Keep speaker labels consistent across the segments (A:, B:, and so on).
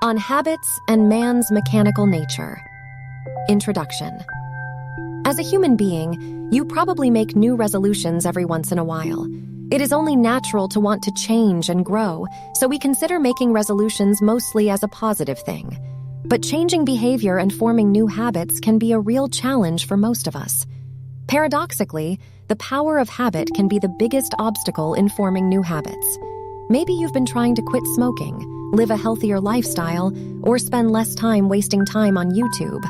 A: On Habits and Man's Mechanical Nature. Introduction. As a human being, you probably make new resolutions every once in a while. It is only natural to want to change and grow, so we consider making resolutions mostly as a positive thing. But changing behavior and forming new habits can be a real challenge for most of us. Paradoxically, the power of habit can be the biggest obstacle in forming new habits. Maybe you've been trying to quit smoking, live a healthier lifestyle, or spend less time wasting time on YouTube.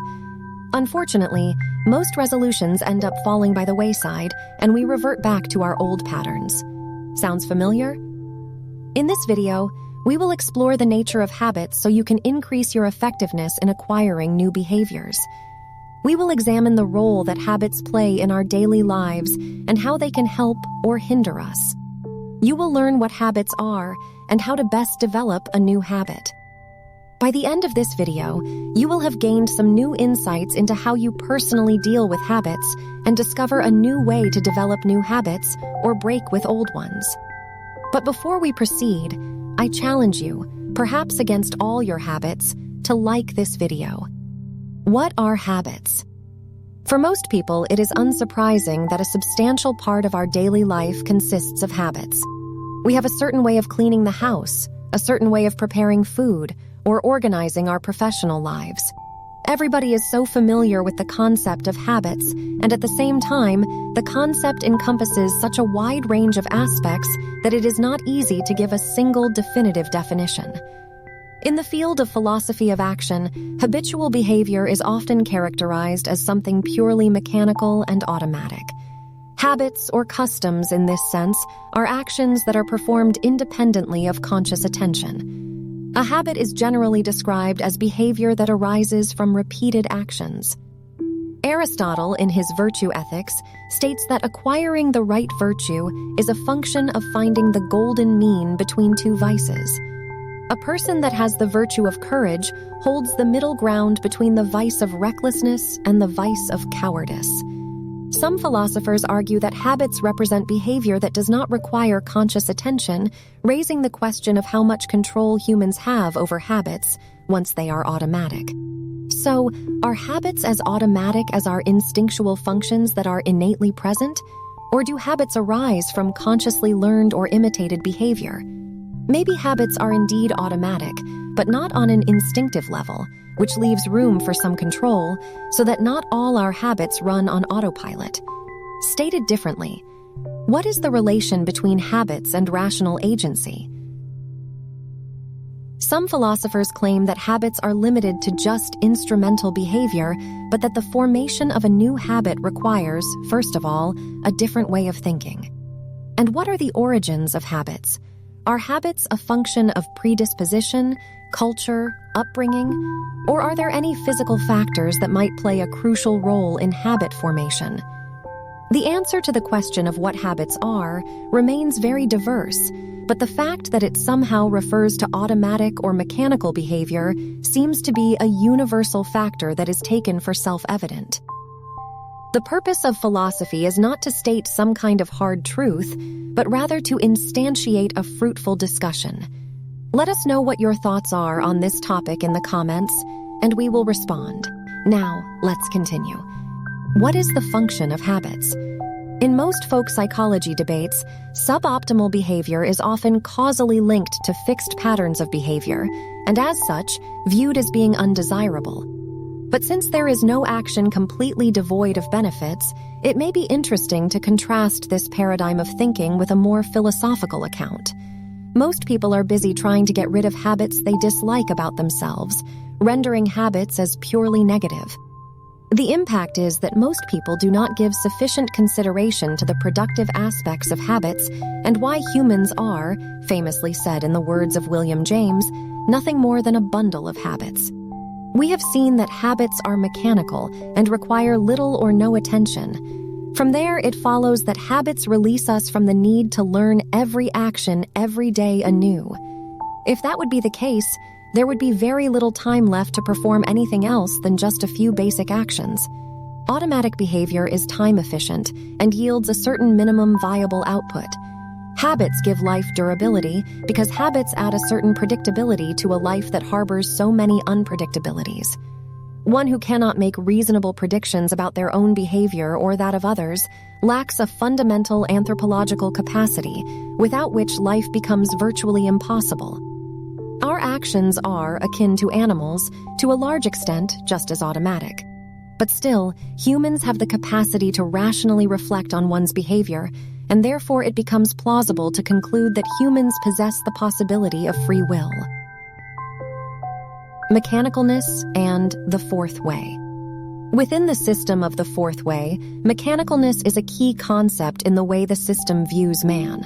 A: Unfortunately, most resolutions end up falling by the wayside, and we revert back to our old patterns. Sounds familiar? In this video, we will explore the nature of habits so you can increase your effectiveness in acquiring new behaviors. We will examine the role that habits play in our daily lives and how they can help or hinder us. You will learn what habits are and how to best develop a new habit. By the end of this video, you will have gained some new insights into how you personally deal with habits and discover a new way to develop new habits or break with old ones. But before we proceed, I challenge you, perhaps against all your habits, to like this video. What are habits? For most people, it is unsurprising that a substantial part of our daily life consists of habits. We have a certain way of cleaning the house, a certain way of preparing food, or organizing our professional lives. Everybody is so familiar with the concept of habits, and at the same time, the concept encompasses such a wide range of aspects that it is not easy to give a single definitive definition. In the field of philosophy of action, habitual behavior is often characterized as something purely mechanical and automatic. Habits or customs, in this sense, are actions that are performed independently of conscious attention. A habit is generally described as behavior that arises from repeated actions. Aristotle, in his Virtue Ethics, states that acquiring the right virtue is a function of finding the golden mean between two vices. A person that has the virtue of courage holds the middle ground between the vice of recklessness and the vice of cowardice. Some philosophers argue that habits represent behavior that does not require conscious attention, raising the question of how much control humans have over habits once they are automatic. So, are habits as automatic as our instinctual functions that are innately present? Or do habits arise from consciously learned or imitated behavior? Maybe habits are indeed automatic, but not on an instinctive level, which leaves room for some control, so that not all our habits run on autopilot. Stated differently, what is the relation between habits and rational agency? Some philosophers claim that habits are limited to just instrumental behavior, but that the formation of a new habit requires, first of all, a different way of thinking. And what are the origins of habits? Are habits a function of predisposition, culture, upbringing, or are there any physical factors that might play a crucial role in habit formation? The answer to the question of what habits are remains very diverse, but the fact that it somehow refers to automatic or mechanical behavior seems to be a universal factor that is taken for self-evident. The purpose of philosophy is not to state some kind of hard truth, but rather to instantiate a fruitful discussion. Let us know what your thoughts are on this topic in the comments, and we will respond. Now, let's continue. What is the function of habits? In most folk psychology debates, suboptimal behavior is often causally linked to fixed patterns of behavior, and as such, viewed as being undesirable. But since there is no action completely devoid of benefits, it may be interesting to contrast this paradigm of thinking with a more philosophical account. Most people are busy trying to get rid of habits they dislike about themselves, rendering habits as purely negative. The impact is that most people do not give sufficient consideration to the productive aspects of habits and why humans are, famously said in the words of William James, nothing more than a bundle of habits. We have seen that habits are mechanical and require little or no attention. From there, it follows that habits release us from the need to learn every action every day anew. If that would be the case, there would be very little time left to perform anything else than just a few basic actions. Automatic behavior is time efficient and yields a certain minimum viable output. Habits give life durability because habits add a certain predictability to a life that harbors so many unpredictabilities. One who cannot make reasonable predictions about their own behavior or that of others lacks a fundamental anthropological capacity, without which life becomes virtually impossible. Our actions are, akin to animals, to a large extent just as automatic. But still, humans have the capacity to rationally reflect on one's behavior, and therefore it becomes plausible to conclude that humans possess the possibility of free will. Mechanicalness and the fourth way. Within the system of the fourth way, mechanicalness is a key concept in the way the system views man.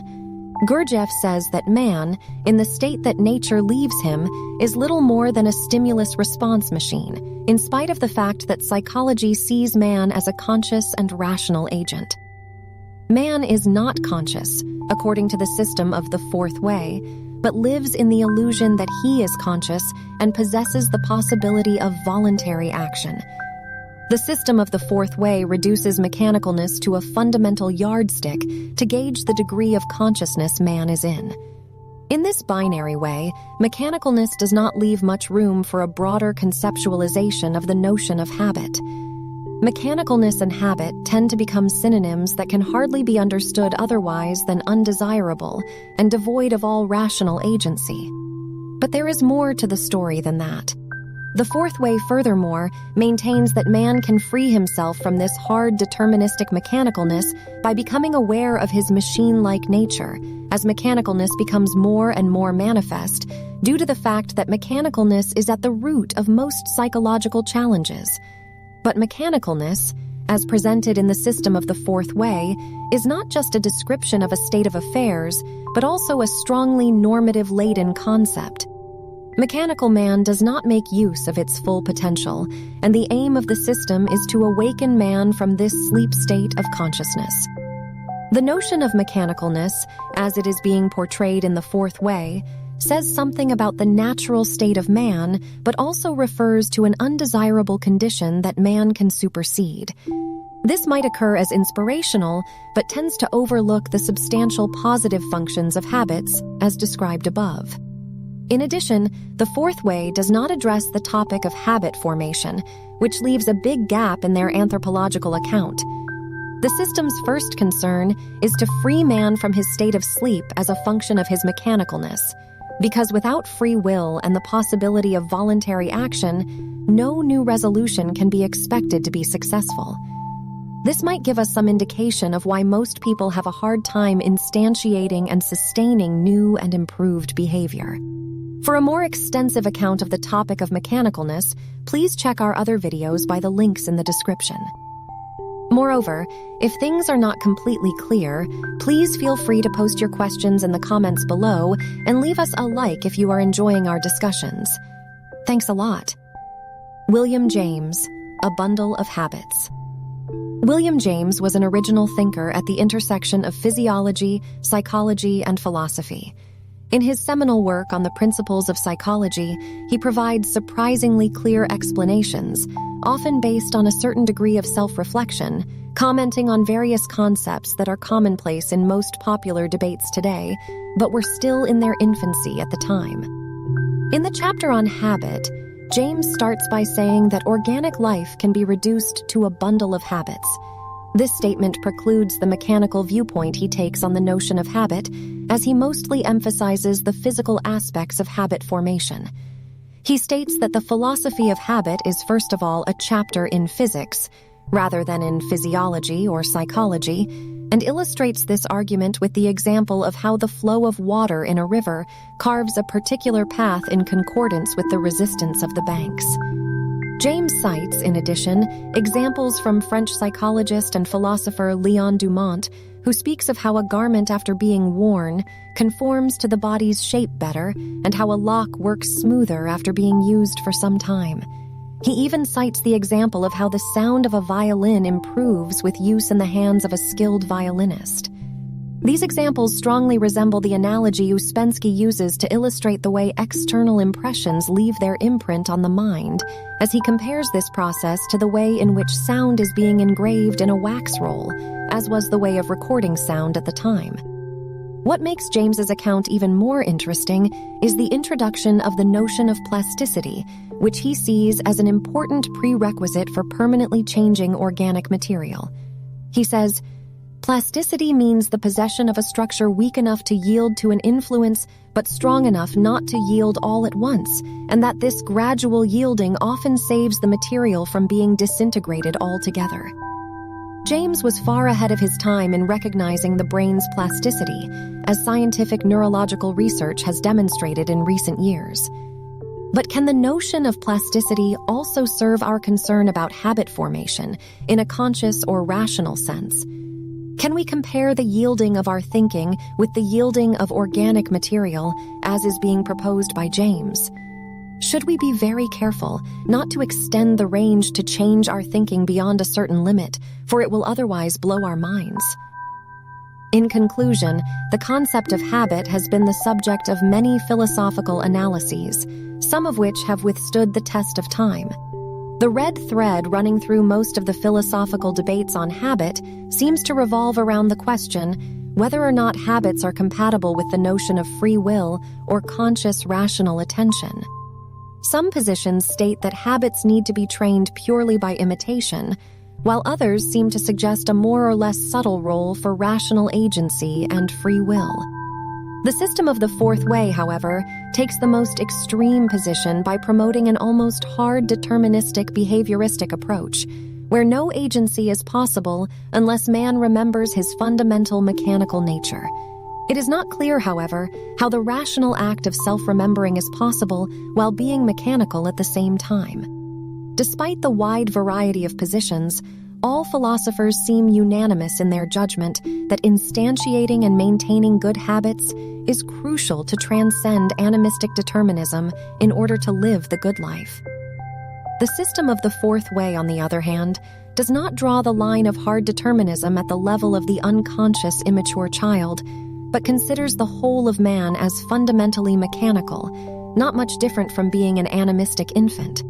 A: Gurdjieff says that man, in the state that nature leaves him, is little more than a stimulus-response machine, in spite of the fact that psychology sees man as a conscious and rational agent. Man is not conscious, according to the system of the fourth way, but lives in the illusion that he is conscious and possesses the possibility of voluntary action. The system of the fourth way reduces mechanicalness to a fundamental yardstick to gauge the degree of consciousness man is in. In this binary way, mechanicalness does not leave much room for a broader conceptualization of the notion of habit. Mechanicalness and habit tend to become synonyms that can hardly be understood otherwise than undesirable and devoid of all rational agency. But there is more to the story than that. The fourth way, furthermore, maintains that man can free himself from this hard deterministic mechanicalness by becoming aware of his machine-like nature, as mechanicalness becomes more and more manifest, due to the fact that mechanicalness is at the root of most psychological challenges. But mechanicalness, as presented in the system of the fourth way, is not just a description of a state of affairs, but also a strongly normative-laden concept. Mechanical man does not make use of its full potential, and the aim of the system is to awaken man from this sleep state of consciousness. The notion of mechanicalness, as it is being portrayed in the fourth way, says something about the natural state of man, but also refers to an undesirable condition that man can supersede. This might occur as inspirational, but tends to overlook the substantial positive functions of habits, as described above. In addition, the fourth way does not address the topic of habit formation, which leaves a big gap in their anthropological account. The system's first concern is to free man from his state of sleep as a function of his mechanicalness, because without free will and the possibility of voluntary action, no new resolution can be expected to be successful. This might give us some indication of why most people have a hard time instantiating and sustaining new and improved behavior. For a more extensive account of the topic of mechanicalness, please check our other videos by the links in the description. Moreover, if things are not completely clear, please feel free to post your questions in the comments below and leave us a like if you are enjoying our discussions. Thanks a lot. William James, A Bundle of Habits. William James was an original thinker at the intersection of physiology, psychology, and philosophy. In his seminal work on the principles of psychology, he provides surprisingly clear explanations, often based on a certain degree of self-reflection, commenting on various concepts that are commonplace in most popular debates today, but were still in their infancy at the time. In the chapter on habit, James starts by saying that organic life can be reduced to a bundle of habits. This statement precludes the mechanical viewpoint he takes on the notion of habit, as he mostly emphasizes the physical aspects of habit formation. He states that the philosophy of habit is first of all a chapter in physics, rather than in physiology or psychology, and illustrates this argument with the example of how the flow of water in a river carves a particular path in concordance with the resistance of the banks. James cites, in addition, examples from French psychologist and philosopher Léon Dumont, who speaks of how a garment after being worn conforms to the body's shape better and how a lock works smoother after being used for some time. He even cites the example of how the sound of a violin improves with use in the hands of a skilled violinist. These examples strongly resemble the analogy Ouspensky uses to illustrate the way external impressions leave their imprint on the mind, as he compares this process to the way in which sound is being engraved in a wax roll, as was the way of recording sound at the time. What makes James's account even more interesting is the introduction of the notion of plasticity, which he sees as an important prerequisite for permanently changing organic material. He says, "Plasticity means the possession of a structure weak enough to yield to an influence but strong enough not to yield all at once, and that this gradual yielding often saves the material from being disintegrated altogether." James was far ahead of his time in recognizing the brain's plasticity, as scientific neurological research has demonstrated in recent years. But can the notion of plasticity also serve our concern about habit formation in a conscious or rational sense? Can we compare the yielding of our thinking with the yielding of organic material, as is being proposed by James? Should we be very careful not to extend the range to change our thinking beyond a certain limit, for it will otherwise blow our minds? In conclusion, the concept of habit has been the subject of many philosophical analyses, some of which have withstood the test of time. The red thread running through most of the philosophical debates on habit seems to revolve around the question whether or not habits are compatible with the notion of free will or conscious rational attention. Some positions state that habits need to be trained purely by imitation, while others seem to suggest a more or less subtle role for rational agency and free will. The system of the fourth way, however, takes the most extreme position by promoting an almost hard deterministic behavioristic approach, where no agency is possible unless man remembers his fundamental mechanical nature. It is not clear, however, how the rational act of self-remembering is possible while being mechanical at the same time. Despite the wide variety of positions, all philosophers seem unanimous in their judgment that instantiating and maintaining good habits is crucial to transcend animistic determinism in order to live the good life. The system of the fourth way, on the other hand, does not draw the line of hard determinism at the level of the unconscious immature child, but considers the whole of man as fundamentally mechanical, not much different from being an animistic infant.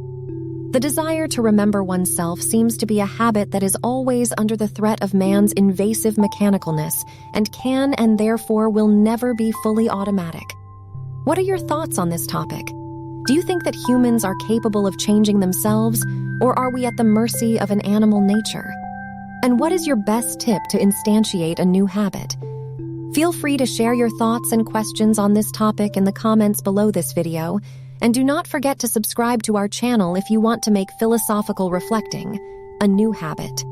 A: The desire to remember oneself seems to be a habit that is always under the threat of man's invasive mechanicalness and can and therefore will never be fully automatic. What are your thoughts on this topic? Do you think that humans are capable of changing themselves, or are we at the mercy of an animal nature? And what is your best tip to instantiate a new habit? Feel free to share your thoughts and questions on this topic in the comments below this video, and do not forget to subscribe to our channel if you want to make philosophical reflecting a new habit.